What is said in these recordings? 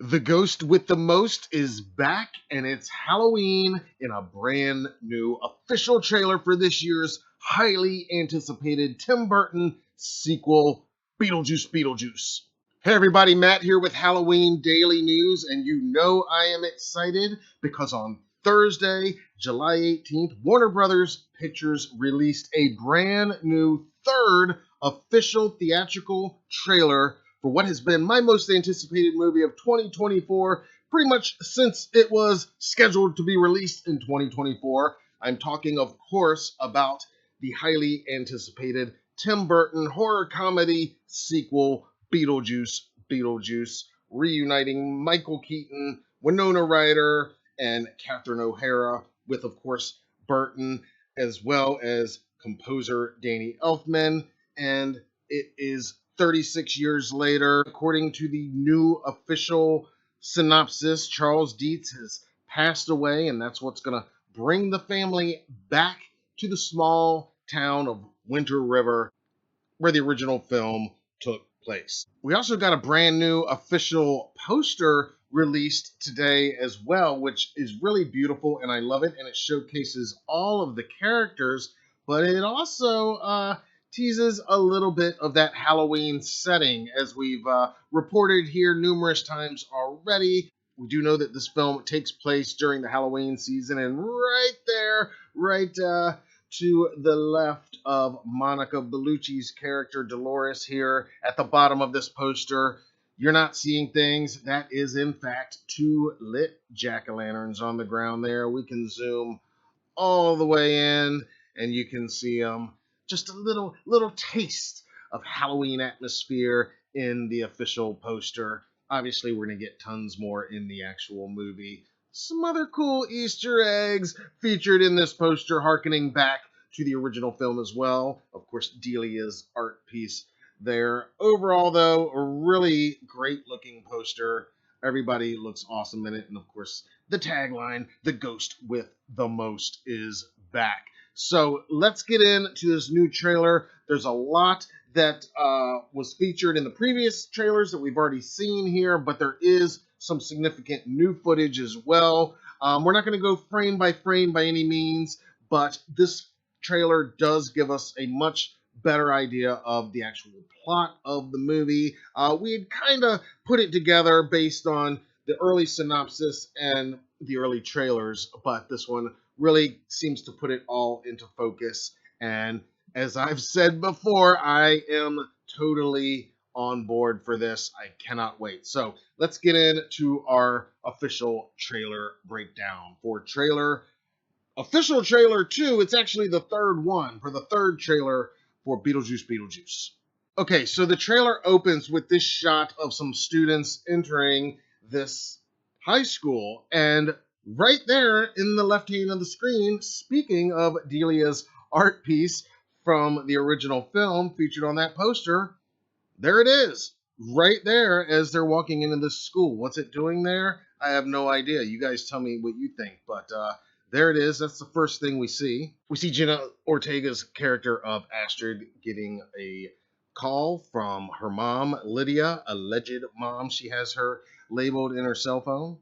The Ghost with the Most is back, and it's Halloween in a brand new official trailer for this year's highly anticipated Tim Burton sequel, Beetlejuice Beetlejuice. Hey everybody, Matt here with Halloween Daily News, and you know I am excited because on Thursday, July 18th, Warner Brothers Pictures released a brand new third official theatrical trailer for what has been my most anticipated movie of 2024, pretty much since it was scheduled to be released in 2024. I'm talking, of course, about the highly anticipated Tim Burton horror comedy sequel, Beetlejuice Beetlejuice, reuniting Michael Keaton, Winona Ryder, and Catherine O'Hara, with, of course, Burton, as well as composer Danny Elfman. And it is 36 years later. According to the new official synopsis, Charles Dietz has passed away, and that's what's going to bring the family back to the small town of Winter River, where the original film took place. We also got a brand new official poster released today as well, which is really beautiful, and I love it, and it showcases all of the characters, but it also teases a little bit of that Halloween setting, as we've reported here numerous times already. We do know that this film takes place during the Halloween season, and right there, to the left of Monica Bellucci's character Dolores here at the bottom of this poster, you're not seeing things. That is, in fact, two lit jack-o'-lanterns on the ground there. We can zoom all the way in, and you can see just a little taste of Halloween atmosphere in the official poster. Obviously, we're going to get tons more in the actual movie. Some other cool Easter eggs featured in this poster, harkening back to the original film as well. Of course, Delia's art piece there. Overall, though, a really great looking poster. Everybody looks awesome in it. And of course, the tagline, "The Ghost with the Most is back." So let's get into this new trailer. There's a lot that was featured in the previous trailers that we've already seen here, but there is some significant new footage as well. We're not going to go frame by frame by any means, but this trailer does give us a much better idea of the actual plot of the movie. We had kind of put it together based on the early synopsis and the early trailers, but this one really seems to put it all into focus. And as I've said before, I am totally on board for this. I cannot wait. So let's get into our official trailer breakdown. For official trailer 2, it's actually the third one for the third trailer for Beetlejuice Beetlejuice. Okay, so the trailer opens with this shot of some students entering this high school, and right there in the left hand of the screen, speaking of Delia's art piece from the original film featured on that poster, there it is, right there as they're walking into this school. What's it doing there? I have no idea. You guys tell me what you think, but there it is. That's the first thing we see. We see Jenna Ortega's character of Astrid getting a call from her mom, Lydia, alleged mom. She has her labeled in her cell phone,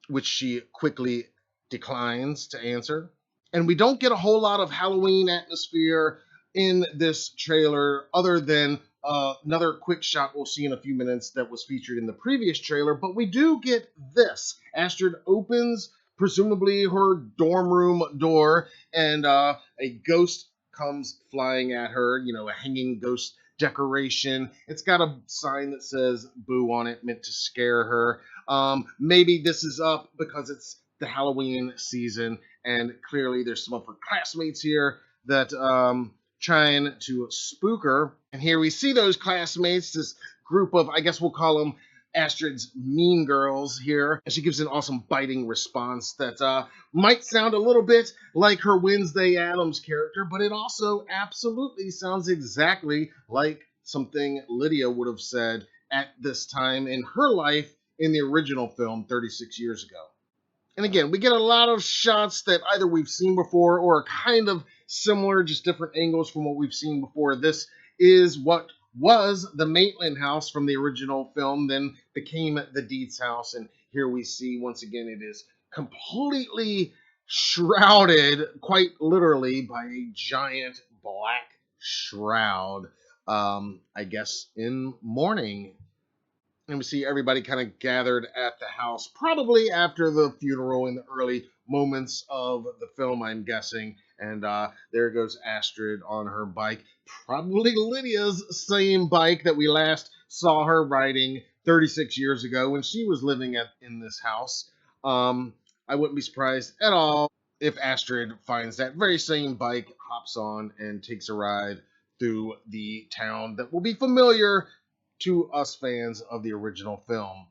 which she quickly declines to answer. And we don't get a whole lot of Halloween atmosphere in this trailer other than another quick shot we'll see in a few minutes that was featured in the previous trailer. But we do get this. Astrid opens presumably her dorm room door, and a ghost comes flying at her, a hanging ghost decoration. It's got a sign that says "boo" on it, meant to scare her. Maybe this is up because it's the Halloween season, and clearly there's some of her classmates here that trying to spook her. And here we see those classmates, this group of, I guess we'll call them Astrid's mean girls here, and she gives an awesome biting response that might sound a little bit like her Wednesday Addams character, but it also absolutely sounds exactly like something Lydia would have said at this time in her life in the original film 36 years ago. And again, we get a lot of shots that either we've seen before or are kind of similar, just different angles from what we've seen before. This is what was the Maitland house from the original film, then became the Dietz house. And here we see once again it is completely shrouded, quite literally, by a giant black shroud. I guess in mourning, and we see everybody kind of gathered at the house, probably after the funeral in the early moments of the film, I'm guessing. And there goes Astrid on her bike, probably Lydia's same bike that we last saw her riding 36 years ago when she was living in this house. I wouldn't be surprised at all if Astrid finds that very same bike, hops on, and takes a ride through the town that will be familiar to us fans of the original film.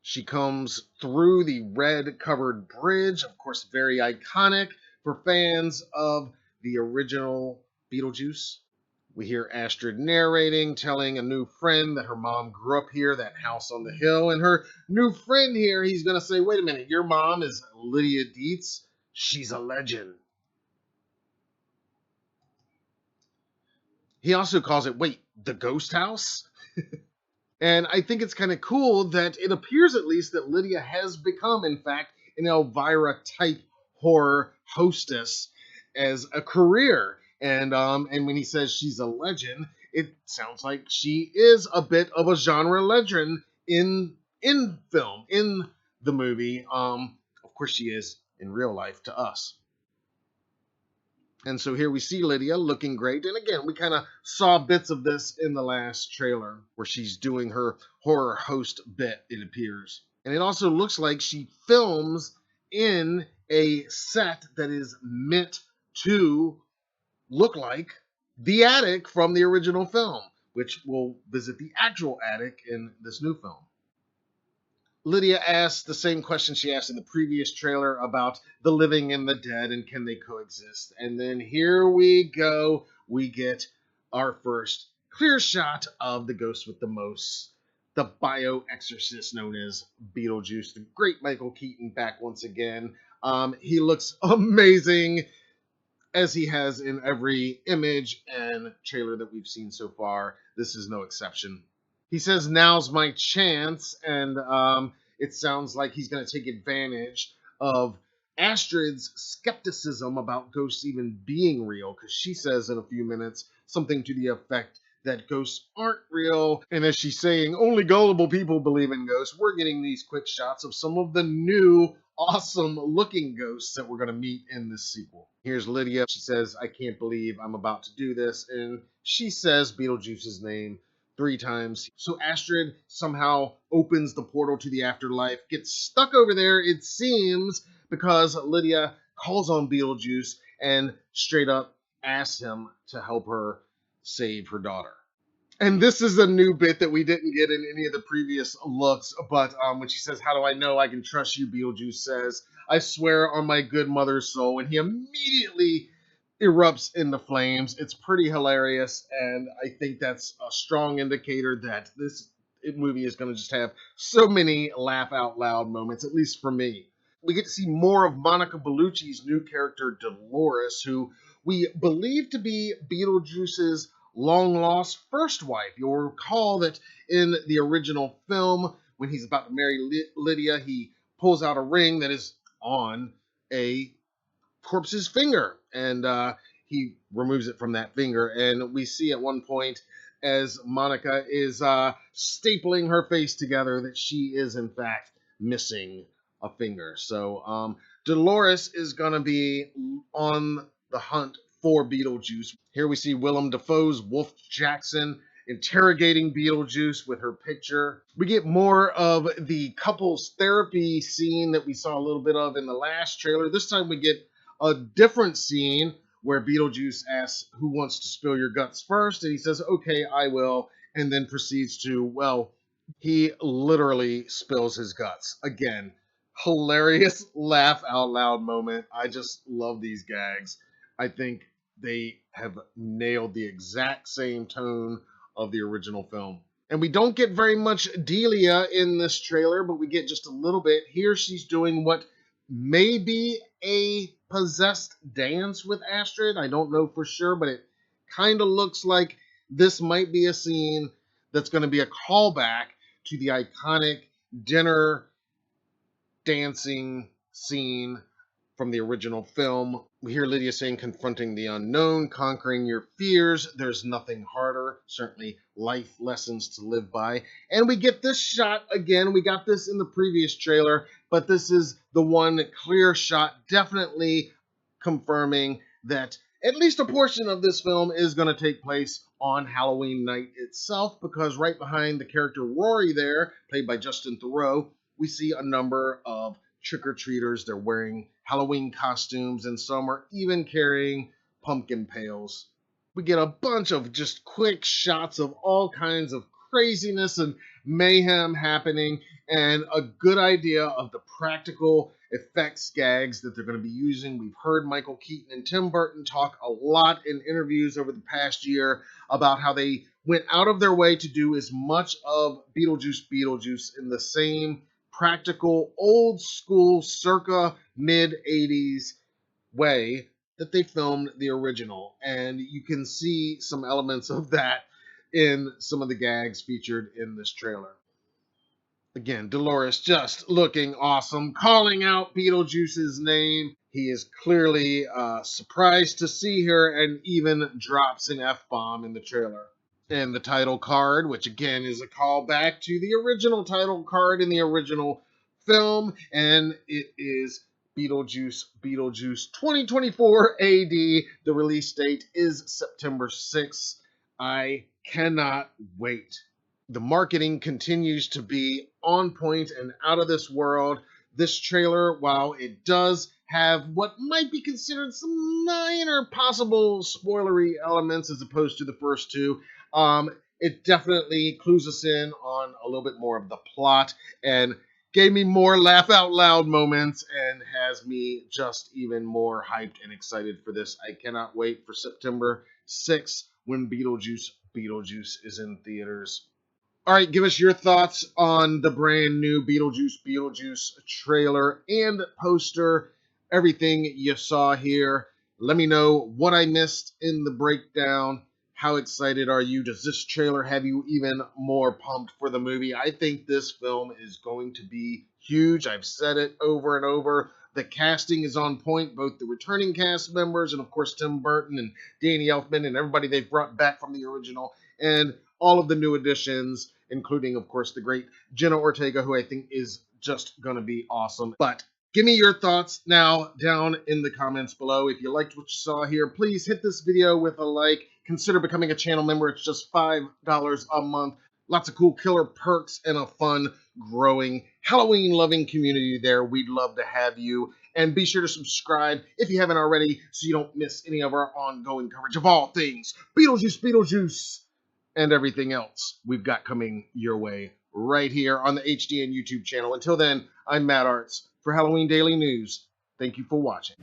She comes through the red covered bridge, of course, very iconic for fans of the original Beetlejuice. We hear Astrid narrating, telling a new friend that her mom grew up here, that house on the hill. And her new friend here, he's going to say, wait a minute, your mom is Lydia Dietz? She's a legend. He also calls it, wait, the ghost house? And I think it's kind of cool that it appears, at least, that Lydia has become, in fact, an Elvira type horror hostess as a career. And when he says she's a legend, it sounds like she is a bit of a genre legend in film, in the movie. Of course, she is in real life to us. And so here we see Lydia looking great. And again, we kind of saw bits of this in the last trailer where she's doing her horror host bit, it appears. And it also looks like she films in a set that is meant to look like the attic from the original film, which will visit the actual attic in this new film. Lydia asks the same question she asked in the previous trailer about the living and the dead and can they coexist. And then here we go. We get our first clear shot of the ghost with the most, the bio-exorcist known as Beetlejuice, the great Michael Keaton back once again. He looks amazing, as he has in every image and trailer that we've seen so far. This is no exception. He says, now's my chance, and it sounds like he's going to take advantage of Astrid's skepticism about ghosts even being real, because she says in a few minutes something to the effect that ghosts aren't real, and as she's saying, only gullible people believe in ghosts, we're getting these quick shots of some of the new awesome looking ghosts that we're going to meet in this sequel. Here's Lydia. She says, I can't believe I'm about to do this, and she says Beetlejuice's name 3 times. So Astrid somehow opens the portal to the afterlife, gets stuck over there, it seems, because Lydia calls on Beetlejuice and straight up asks him to help her save her daughter. And this is a new bit that we didn't get in any of the previous looks, but when she says, how do I know I can trust you, Beetlejuice says, I swear on my good mother's soul, and he immediately erupts into flames. It's pretty hilarious, and I think that's a strong indicator that this movie is going to just have so many laugh out loud moments, at least for me. We get to see more of Monica Bellucci's new character, Dolores, who we believe to be Beetlejuice's long-lost first wife. You'll recall that in the original film, when he's about to marry Lydia, he pulls out a ring that is on a corpse's finger, and he removes it from that finger. And we see at one point, as Monica is stapling her face together, that she is in fact missing a finger. So Dolores is going to be on the hunt for Beetlejuice. Here we see Willem Dafoe's Wolf Jackson interrogating Beetlejuice with her picture. We get more of the couples therapy scene that we saw a little bit of in the last trailer. This time we get a different scene where Beetlejuice asks who wants to spill your guts first, and he says, okay, I will, and then proceeds to, well, he literally spills his guts. Again, hilarious laugh out loud moment. I just love these gags. I think they have nailed the exact same tone of the original film. And we don't get very much Delia in this trailer, but we get just a little bit. Here she's doing what may be a possessed dance with Astrid. I don't know for sure, but it kind of looks like this might be a scene that's going to be a callback to the iconic dinner dancing scene from the original film. We hear Lydia saying, confronting the unknown, conquering your fears. There's nothing harder. Certainly life lessons to live by. And we get this shot again. We got this in the previous trailer, but this is the one clear shot, definitely confirming that at least a portion of this film is going to take place on Halloween night itself, because right behind the character Rory there, played by Justin Theroux, we see a number of trick-or-treaters. They're wearing Halloween costumes, and some are even carrying pumpkin pails. We get a bunch of just quick shots of all kinds of craziness and mayhem happening, and a good idea of the practical effects gags that they're going to be using. We've heard Michael Keaton and Tim Burton talk a lot in interviews over the past year about how they went out of their way to do as much of Beetlejuice Beetlejuice in the same practical, old school, circa mid-80s way that they filmed the original. And you can see some elements of that in some of the gags featured in this trailer. Again, Dolores just looking awesome, calling out Beetlejuice's name. He is clearly surprised to see her and even drops an F-bomb in the trailer. And the title card, which again is a callback to the original title card in the original film, and it is Beetlejuice Beetlejuice 2024 AD. The release date is September 6th. I cannot wait. The marketing continues to be on point and out of this world. This trailer, while it does have what might be considered some minor possible spoilery elements as opposed to the first two, it definitely clues us in on a little bit more of the plot and gave me more laugh out loud moments and has me just even more hyped and excited for this. I cannot wait for September 6th when Beetlejuice Beetlejuice is in theaters. All right, give us your thoughts on the brand new Beetlejuice Beetlejuice trailer and poster, everything you saw here. Let me know what I missed in the breakdown. How excited are you? Does this trailer have you even more pumped for the movie? I think this film is going to be huge. I've said it over and over. The casting is on point, both the returning cast members and, of course, Tim Burton and Danny Elfman and everybody they've brought back from the original, and all of the new additions, including, of course, the great Jenna Ortega, who I think is just going to be awesome. But give me your thoughts now down in the comments below. If you liked what you saw here, please hit this video with a like. Consider becoming a channel member. It's just $5 a month. Lots of cool killer perks and a fun, growing, Halloween-loving community there. We'd love to have you. And be sure to subscribe if you haven't already so you don't miss any of our ongoing coverage of all things Beetlejuice Beetlejuice and everything else we've got coming your way right here on the HDN YouTube channel. Until then, I'm Matt Arts for Halloween Daily News. Thank you for watching.